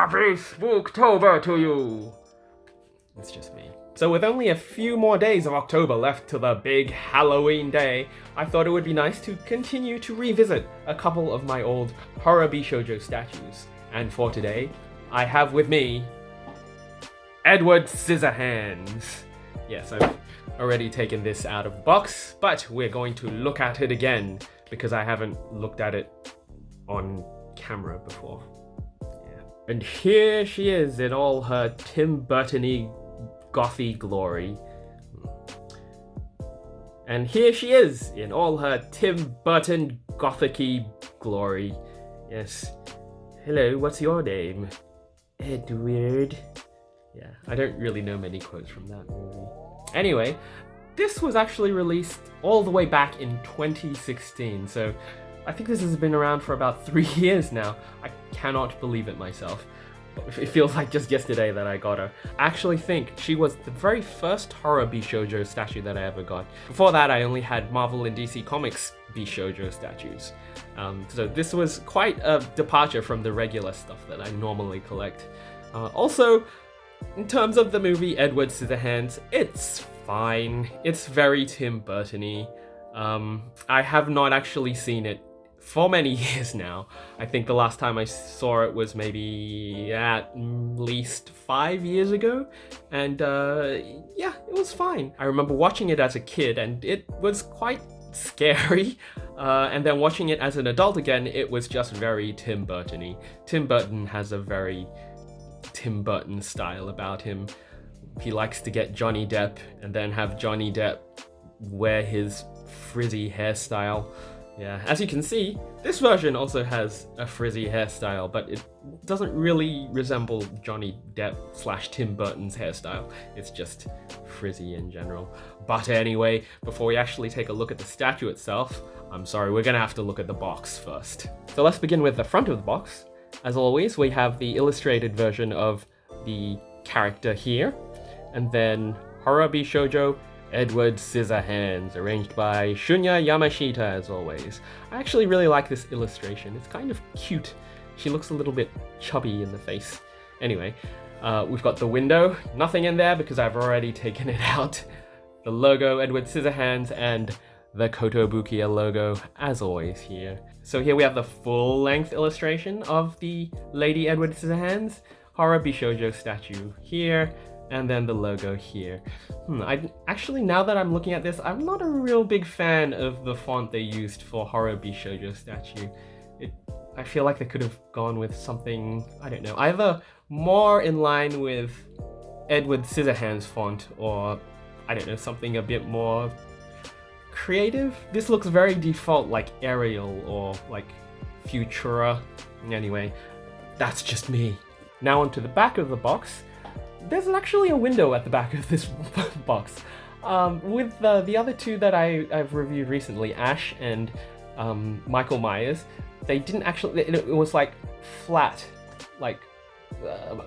Happy Spooktober to you! It's just me. So with only a few more days of October left to the big Halloween day, I thought it would be nice to continue to revisit a couple of my old Horror Bishoujo statues. And for today, I have with me Edward Scissorhands. Yes, I've already taken this out of the box, but we're going to look at it again because I haven't looked at it on camera before. Yeah. And here she is in all her Tim Burton-y gothy glory. And here she is in all her Tim Burton gothic-y glory. Yes. Hello, what's your name? Edward. Yeah, I don't really know many quotes from that movie. Anyway, this was actually released all the way back in 2016, so I think this has been around for about 3 years now. I cannot believe it myself. It feels like just yesterday that I got her. I actually think she was the very first Horror Bishoujo statue that I ever got. Before that, I only had Marvel and DC Comics Bishoujo statues. So this was quite a departure from the regular stuff that I normally collect. Also, in terms of the movie Edward Scissorhands, it's fine. It's very Tim Burton-y. I have not actually seen it for many years now. I think the last time I saw it was maybe at least 5 years ago, and yeah, it was fine. I remember watching it as a kid and it was quite scary, and then watching it as an adult again, it was just very Tim Burton-y. Tim Burton has a very Tim Burton style about him. He likes to get Johnny Depp and then have Johnny Depp wear his frizzy hairstyle. Yeah, as you can see, this version also has a frizzy hairstyle, but it doesn't really resemble Johnny Depp / Tim Burton's hairstyle. It's just frizzy in general. But anyway, before we actually take a look at the statue itself, I'm sorry, we're gonna have to look at the box first. So let's begin with the front of the box. As always, we have the illustrated version of the character here, and then Horror Bishoujo Edward Scissorhands, arranged by Shunya Yamashita as always. I actually really like this illustration. It's kind of cute. She looks a little bit chubby in the face. Anyway, we've got the window. Nothing in there because I've already taken it out. The logo, Edward Scissorhands, and the Kotobukiya logo, as always here. So here we have the full-length illustration of the Lady Edward Scissorhands, Horror Bishoujo statue here, and then the logo here. Actually, now that I'm looking at this, I'm not a real big fan of the font they used for Horror Bishoujo statue. I feel like they could have gone with something, I don't know, either more in line with Edward Scissorhands font, or I don't know, something a bit more creative. This looks very default, like Arial or like Futura. Anyway, that's just me. Now onto the back of the box. There's actually a window at the back of this box. With the other two that I've reviewed recently, Ash and Michael Myers, they didn't actually, it was like flat, like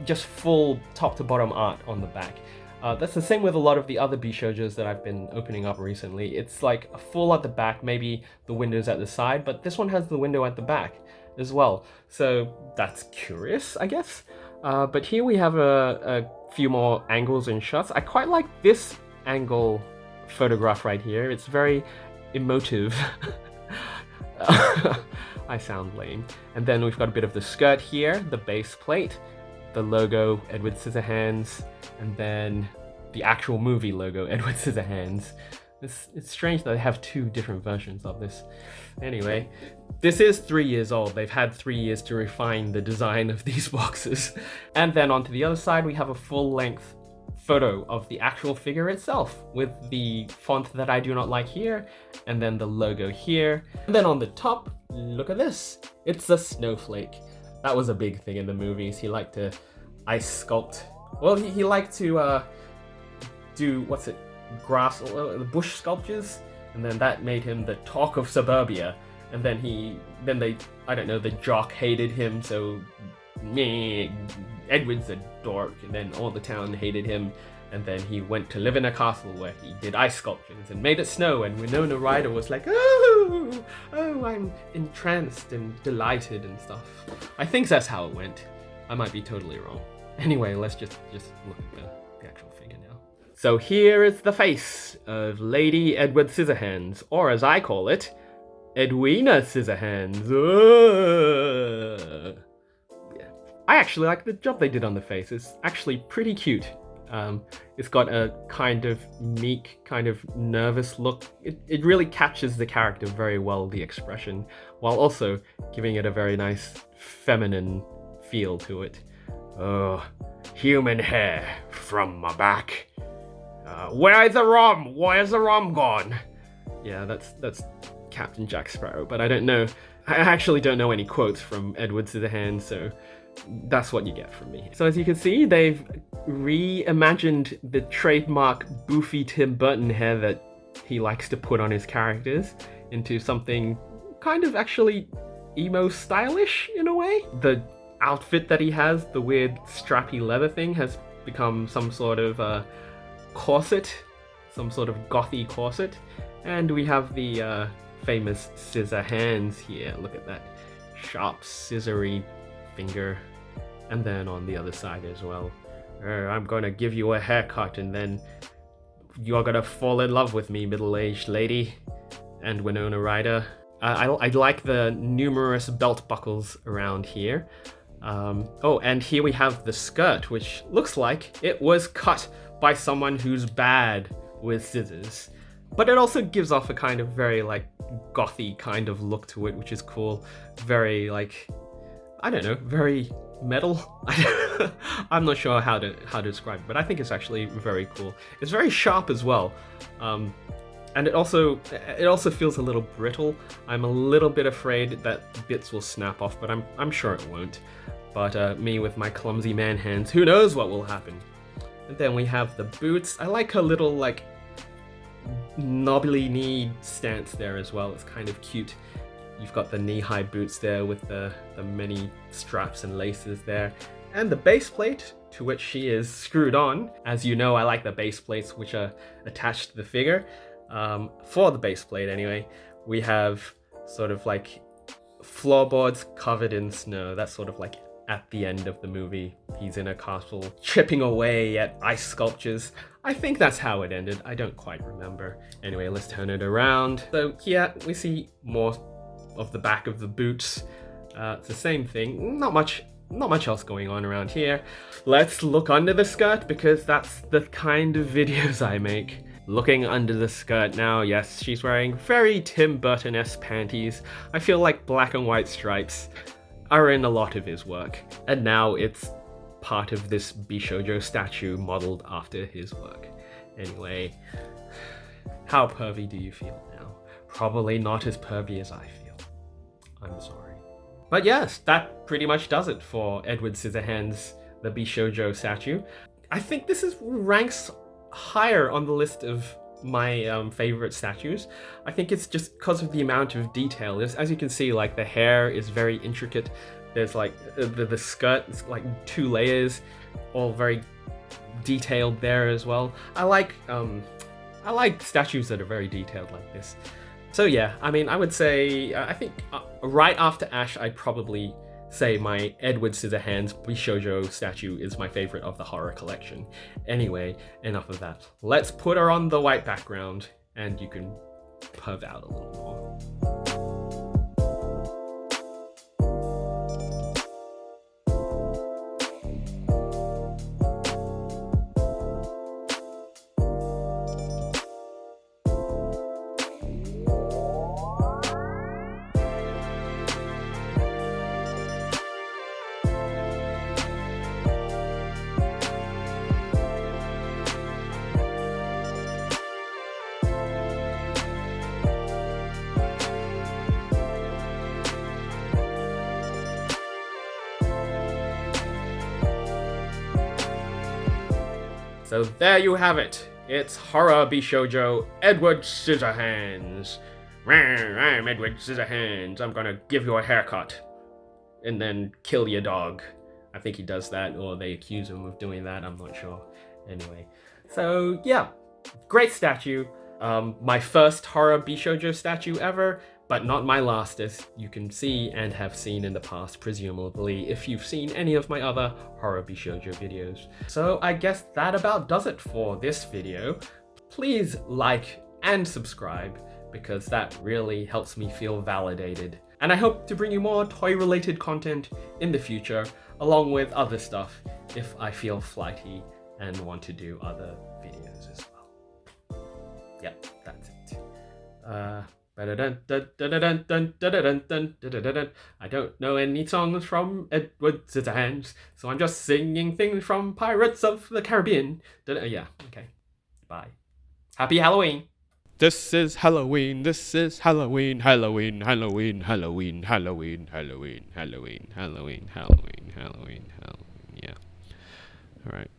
just full top to bottom art on the back. That's the same with a lot of the other Bishoujos that I've been opening up recently. It's like full at the back, maybe the windows at the side, but this one has the window at the back as well. So that's curious, I guess. But here we have a few more angles and shots. I quite like this angle photograph right here. It's very emotive. I sound lame. And then we've got a bit of the skirt here, the base plate, the logo, Edward Scissorhands, and then the actual movie logo, Edward Scissorhands. It's strange that they have two different versions of this. Anyway, this is 3 years old. They've had 3 years to refine the design of these boxes. And then onto the other side, we have a full-length photo of the actual figure itself with the font that I do not like here, and then the logo here. And then on the top, look at this. It's a snowflake. That was a big thing in the movies. He liked to ice sculpt. Well, he liked to do, grass, bush sculptures, and then that made him the talk of suburbia. And then I don't know, the jock hated him, so Edward's a dork, and then all the town hated him, and then he went to live in a castle where he did ice sculptures and made it snow, and Winona Ryder was like, oh, I'm entranced and delighted and stuff. I think that's how it went. I might be totally wrong. Anyway, let's just look at the actual figure now. So here is the face of Lady Edward Scissorhands, or as I call it, Edwina Scissorhands. Yeah. I actually like the job they did on the face. It's actually pretty cute. It's got a kind of meek, kind of nervous look. It really captures the character very well, the expression, while also giving it a very nice feminine feel to it. Oh, human hair from my back. Where's the rum? Where's the rum gone? Yeah, that's Captain Jack Sparrow, but I don't know. I actually don't know any quotes from Edward Scissorhands, so that's what you get from me. So as you can see, they've reimagined the trademark boofy Tim Burton hair that he likes to put on his characters into something kind of actually emo stylish in a way. The outfit that he has, the weird strappy leather thing, has become some sort of corset, some sort of gothy corset. And we have the famous scissor hands here. Look at that sharp scissory finger. And then on the other side as well. I'm gonna give you a haircut and then you're gonna fall in love with me, middle-aged lady. And Winona Ryder. I like the numerous belt buckles around here. Oh, and here we have the skirt, which looks like it was cut by someone who's bad with scissors. But it also gives off a kind of very like gothy kind of look to it, which is cool. Very like, I don't know, very metal. I'm not sure how to describe it, but I think it's actually very cool. It's very sharp as well. And it also feels a little brittle. I'm a little bit afraid that bits will snap off, but I'm sure it won't. But me with my clumsy man hands, who knows what will happen. And then we have the boots. I like her little like knobbly knee stance there as well. It's kind of cute. You've got the knee-high boots there with the many straps and laces there. And the base plate, to which she is screwed on. As you know, I like the base plates which are attached to the figure. For the base plate anyway, we have sort of like floorboards covered in snow. That's sort of like at the end of the movie. He's in a castle chipping away at ice sculptures. I think that's how it ended. I don't quite remember. Anyway, let's turn it around. So here we see more of the back of the boots. It's the same thing. Not much else going on around here. Let's look under the skirt because that's the kind of videos I make. Looking under the skirt now, yes, she's wearing very Tim Burton-esque panties. I feel like black and white stripes are in a lot of his work. And now it's part of this Bishoujo statue modeled after his work. Anyway, how pervy do you feel now? Probably not as pervy as I feel. I'm sorry. But yes, that pretty much does it for Edward Scissorhands, the Bishoujo statue. I think this ranks higher on the list of my favorite statues. I think it's just because of the amount of detail. As you can see, like the hair is very intricate. There's like the skirt, it's like 2 layers, all very detailed there as well. I like statues that are very detailed like this. So yeah, I mean, I would say, I think right after Ash, I'd probably say my Edward Scissorhands Bishoujo statue is my favorite of the horror collection. Anyway, enough of that. Let's put her on the white background and you can perv out a little more. So there you have it. It's Horror Bishoujo Edward Scissorhands. I'm Edward Scissorhands. I'm gonna give you a haircut and then kill your dog. I think he does that, or they accuse him of doing that. I'm not sure. Anyway, so yeah, great statue. My first Horror Bishoujo statue ever. but not my last, as you can see and have seen in the past, presumably, if you've seen any of my other Horror Bishoujo videos. So I guess that about does it for this video. Please like and subscribe, because that really helps me feel validated. And I hope to bring you more toy-related content in the future, along with other stuff if I feel flighty and want to do other videos as well. Yep, that's it. I don't know any songs from Edward Scissorhands, so I'm just singing things from Pirates of the Caribbean. Yeah, okay. Bye. Happy Halloween! This is Halloween, this is Halloween, Halloween, Halloween, Halloween, Halloween, Halloween, Halloween, Halloween, Halloween, Halloween, Halloween, yeah. Alright.